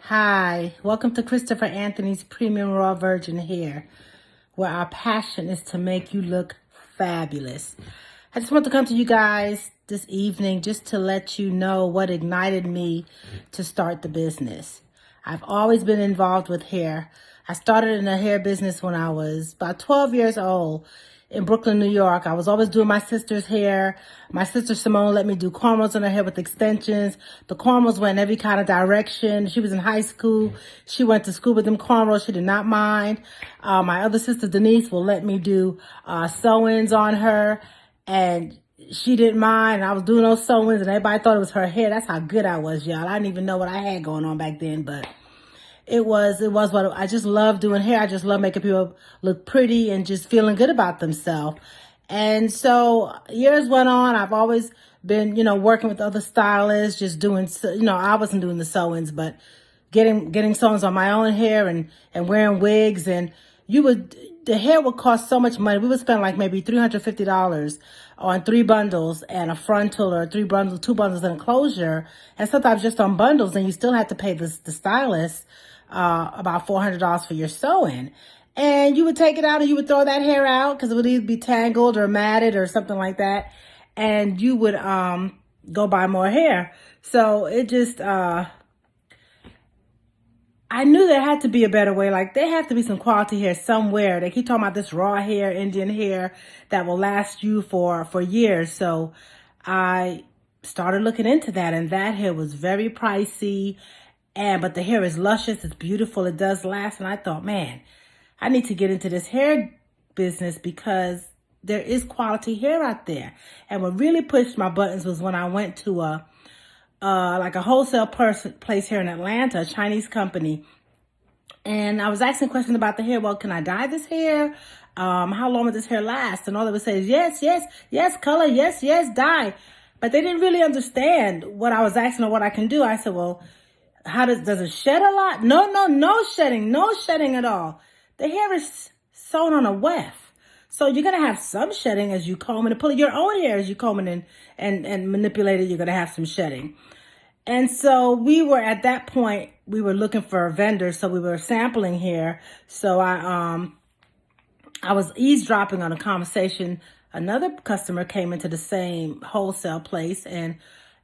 Hi, welcome to Christopher Anthony's Premium Raw Virgin Hair, where our passion is to make you look fabulous. I just want to come to you guys this evening just to let you know what ignited me to start the business. I've always been involved with hair. I started in the hair business when I was about 12 years old in Brooklyn, New York. I was always doing my sister's hair. My sister Simone let me do cornrows in her hair with extensions. The cornrows went in every kind of direction. She was in high school. She went to school with them cornrows. She did not mind. My other sister Denise will let me do sew-ins on her, and she didn't mind. I was doing those sew-ins, and everybody thought it was her hair. That's how good I was, y'all. I didn't even know what I had going on back then, but it was what I just love doing hair. I just love making people look pretty and just feeling good about themselves. And so years went on. I've always been, working with other stylists, just doing, I wasn't doing the sew-ins, but getting sew-ins on my own hair and wearing wigs. And the hair would cost so much money. We would spend like maybe $350 on 3 bundles and a frontal, or 2 bundles and a closure. And sometimes just on bundles, and you still have to pay the stylist about $400 for your sewing. And you would take it out and you would throw that hair out because it would either be tangled or matted or something like that. And you would go buy more hair. So it just, I knew there had to be a better way. Like, there have to be some quality hair somewhere. They keep talking about this raw hair, Indian hair that will last you for years. So I started looking into that, and that hair was very pricey. But the hair is luscious, it's beautiful, it does last. And I thought, man, I need to get into this hair business because there is quality hair out there. And what really pushed my buttons was when I went to a wholesale place here in Atlanta, a Chinese company. And I was asking questions about the hair. Well, can I dye this hair? How long will this hair last? And all they would say is, yes, color, yes, dye. But they didn't really understand what I was asking or what I can do. I said, well, does it shed a lot? No shedding at all. The hair is sewn on a weft. So you're going to have some shedding as you comb and pull it. Your own hair as you comb it and manipulate it, you're going to have some shedding. And so we were at that point, we were looking for vendors. So we were sampling hair. So I was eavesdropping on a conversation. Another customer came into the same wholesale place and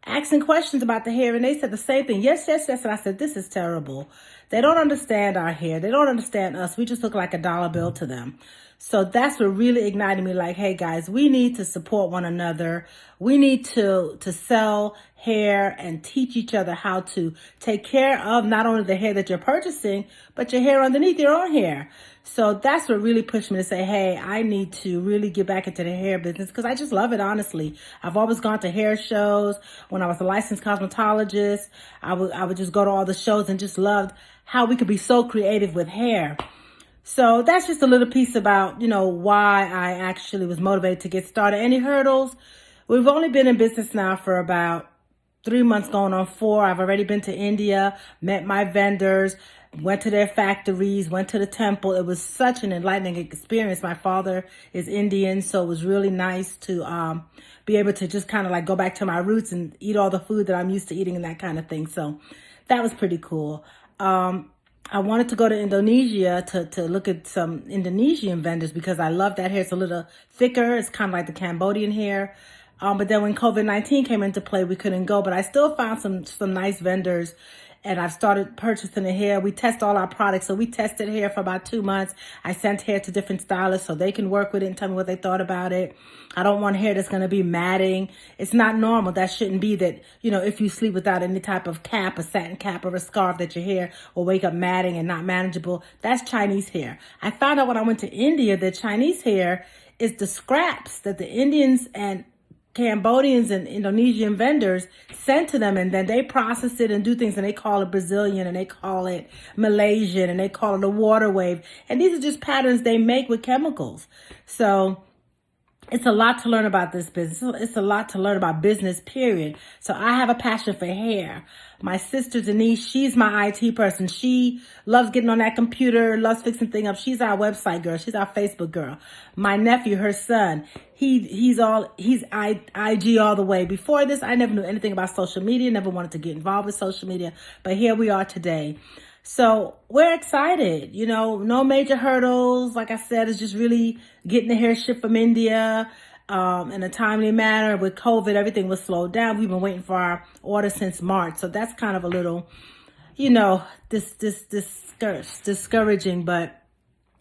asking questions about the hair, and they said the same thing. Yes. And I said, this is terrible. They don't understand our hair. They don't understand us. We just look like a dollar bill to them. So that's what really ignited me. Like, hey guys, we need to support one another. We need to sell hair and teach each other how to take care of not only the hair that you're purchasing, but your hair underneath your own hair. So that's what really pushed me to say, hey, I need to really get back into the hair business because I just love it, honestly. I've always gone to hair shows. When I was a licensed cosmetologist, I would just go to all the shows and just loved how we could be so creative with hair. So that's just a little piece about, why I actually was motivated to get started. Any hurdles? We've only been in business now for about 3 months, going on 4. I've already been to India, met my vendors, went to their factories, went to the temple. It was such an enlightening experience. My father is Indian, so it was really nice to be able to just kind of like go back to my roots and eat all the food that I'm used to eating and that kind of thing. So that was pretty cool. I wanted to go to Indonesia to look at some Indonesian vendors because I love that hair. It's a little thicker. It's kind of like the Cambodian hair. But then when COVID-19 came into play, we couldn't go. But I still found some nice vendors, and I've started purchasing the hair. We test all our products. So we tested hair for about 2 months. I sent hair to different stylists so they can work with it and tell me what they thought about it. I don't want hair that's going to be matting. It's not normal. That shouldn't be that, if you sleep without any type of cap, a satin cap or a scarf, that your hair will wake up matting and not manageable. That's Chinese hair. I found out when I went to India that Chinese hair is the scraps that the Indians and Cambodians and Indonesian vendors sent to them, and then they process it and do things, and they call it Brazilian, and they call it Malaysian, and they call it a water wave. And these are just patterns they make with chemicals. So it's a lot to learn about this business. It's a lot to learn about business, period. So I have a passion for hair, My sister Denise, she's my IT person. She loves getting on that computer, loves fixing things up. She's our website girl. She's our Facebook girl. My nephew, her son, he's IG all the way. Before this, I never knew anything about social media, never wanted to get involved with social media, but here we are today. So we're excited, no major hurdles. Like I said, it's just really getting the hair shipped from India in a timely manner. With COVID, everything was slowed down. We've been waiting for our order since March. So that's kind of a little, discouraging, but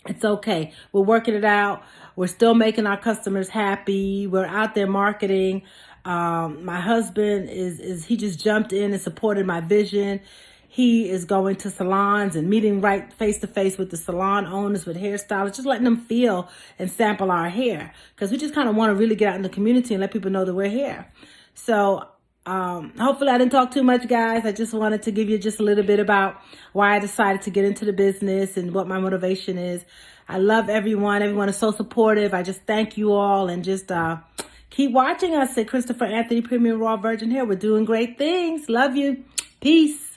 it's okay. We're working it out. We're still making our customers happy. We're out there marketing. My husband he just jumped in and supported my vision. He is going to salons and meeting right face to face with the salon owners, with hairstylists, just letting them feel and sample our hair. Because we just kind of want to really get out in the community and let people know that we're here. So hopefully I didn't talk too much, guys. I just wanted to give you just a little bit about why I decided to get into the business and what my motivation is. I love everyone. Everyone is so supportive. I just thank you all, and just keep watching us at Christopher Anthony Premium Raw Virgin Hair. We're doing great things. Love you. Peace.